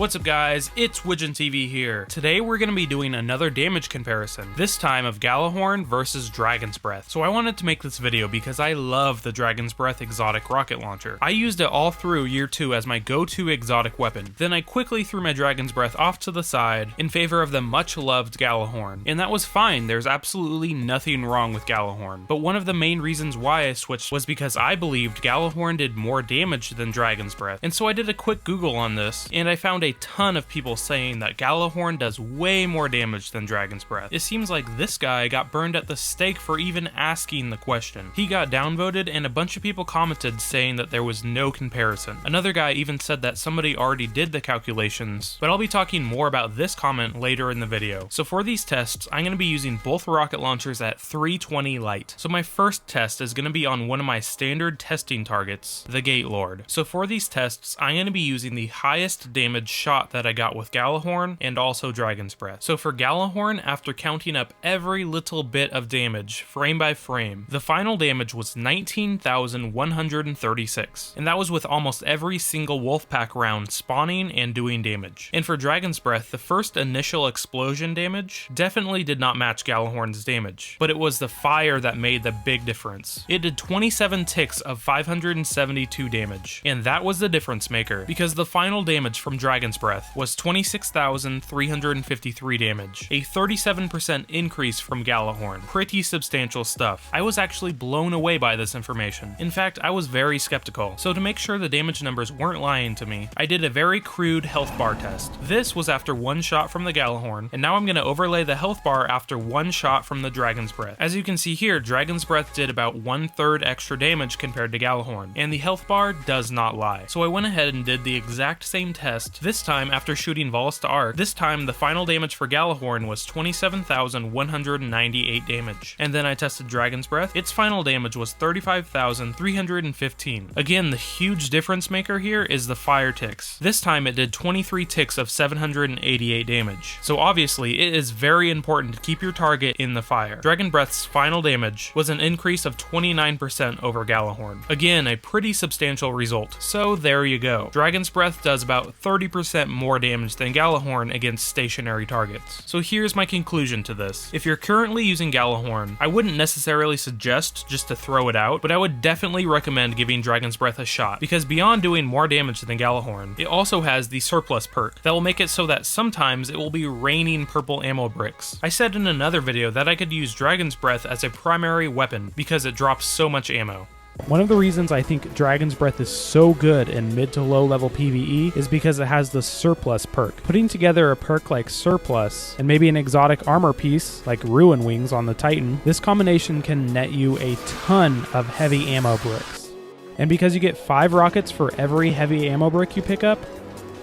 What's up guys, it's Widgeon TV here. Today we're going to be doing another damage comparison, this time of Gjallarhorn versus Dragon's Breath. So I wanted to make this video because I love the Dragon's Breath exotic rocket launcher. I used it all through year 2 as my go-to exotic weapon. Then I quickly threw my Dragon's Breath off to the side in favor of the much loved Gjallarhorn. And that was fine, there's absolutely nothing wrong with Gjallarhorn. But one of the main reasons why I switched was because I believed Gjallarhorn did more damage than Dragon's Breath. And so I did a quick Google on this, and I found a ton of people saying that Gjallarhorn does way more damage than Dragon's Breath. It seems like this guy got burned at the stake for even asking the question. He got downvoted and a bunch of people commented saying that there was no comparison. Another guy even said that somebody already did the calculations, but I'll be talking more about this comment later in the video. So for these tests, I'm going to be using both rocket launchers at 320 light. So my first test is going to be on one of my standard testing targets, the Gate Lord. So for these tests, I'm going to be using the highest damage shot that I got with Gjallarhorn and also Dragon's Breath. So for Gjallarhorn, after counting up every little bit of damage, frame by frame, the final damage was 19,136. And that was with almost every single Wolfpack round spawning and doing damage. And for Dragon's Breath, the first initial explosion damage definitely did not match Gjallarhorn's damage, but it was the fire that made the big difference. It did 27 ticks of 572 damage, and that was the difference maker, because the final damage from Dragon's Breath was 26,353 damage, a 37% increase from Gjallarhorn. Pretty substantial stuff. I was actually blown away by this information. In fact, I was very skeptical, so to make sure the damage numbers weren't lying to me, I did a very crude health bar test. This was after one shot from the Gjallarhorn, and now I'm going to overlay the health bar after one shot from the Dragon's Breath. As you can see here, Dragon's Breath did about 1/3 extra damage compared to Gjallarhorn, and the health bar does not lie. So I went ahead and did the exact same test, this time after shooting Vols to Arc. This time the final damage for Gjallarhorn was 27,198 damage. And then I tested Dragon's Breath. Its final damage was 35,315. Again, the huge difference maker here is the fire ticks. This time it did 23 ticks of 788 damage. So obviously it is very important to keep your target in the fire. Dragon Breath's final damage was an increase of 29% over Gjallarhorn. Again, a pretty substantial result. So there you go. Dragon's Breath does about 30% more damage than Gjallarhorn against stationary targets. So here's my conclusion to this. If you're currently using Gjallarhorn, I wouldn't necessarily suggest just to throw it out, but I would definitely recommend giving Dragon's Breath a shot, because beyond doing more damage than Gjallarhorn, it also has the surplus perk that will make it so that sometimes it will be raining purple ammo bricks. I said in another video that I could use Dragon's Breath as a primary weapon because it drops so much ammo. One of the reasons I think Dragon's Breath is so good in mid to low level PvE is because it has the surplus perk. Putting together a perk like surplus and maybe an exotic armor piece like Ruin Wings on the Titan, this combination can net you a ton of heavy ammo bricks. And because you get 5 rockets for every heavy ammo brick you pick up,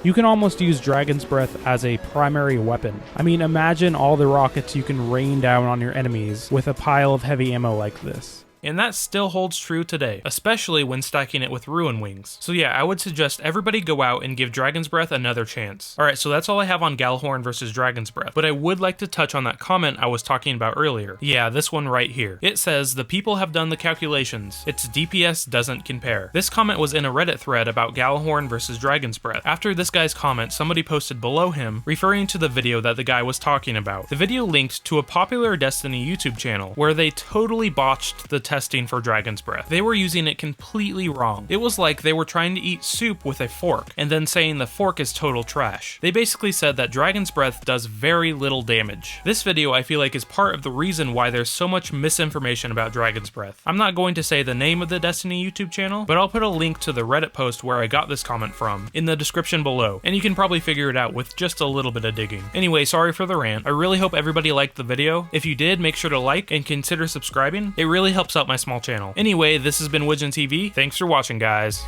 you can almost use Dragon's Breath as a primary weapon. I mean, imagine all the rockets you can rain down on your enemies with a pile of heavy ammo like this. And that still holds true today, especially when stacking it with Ruin Wings. So yeah, I would suggest everybody go out and give Dragon's Breath another chance. Alright, so that's all I have on Gjallarhorn versus Dragon's Breath, but I would like to touch on that comment I was talking about earlier. Yeah, this one right here. It says, the people have done the calculations. Its DPS doesn't compare. This comment was in a Reddit thread about Gjallarhorn versus Dragon's Breath. After this guy's comment, somebody posted below him, referring to the video that the guy was talking about. The video linked to a popular Destiny YouTube channel, where they totally botched the testing for Dragon's Breath. They were using it completely wrong. It was like they were trying to eat soup with a fork, and then saying the fork is total trash. They basically said that Dragon's Breath does very little damage. This video I feel like is part of the reason why there's so much misinformation about Dragon's Breath. I'm not going to say the name of the Destiny YouTube channel, but I'll put a link to the Reddit post where I got this comment from in the description below, and you can probably figure it out with just a little bit of digging. Anyway, sorry for the rant. I really hope everybody liked the video. If you did, make sure to like and consider subscribing. It really helps out my small channel. Anyway, this has been Widgeon TV. Thanks for watching, guys.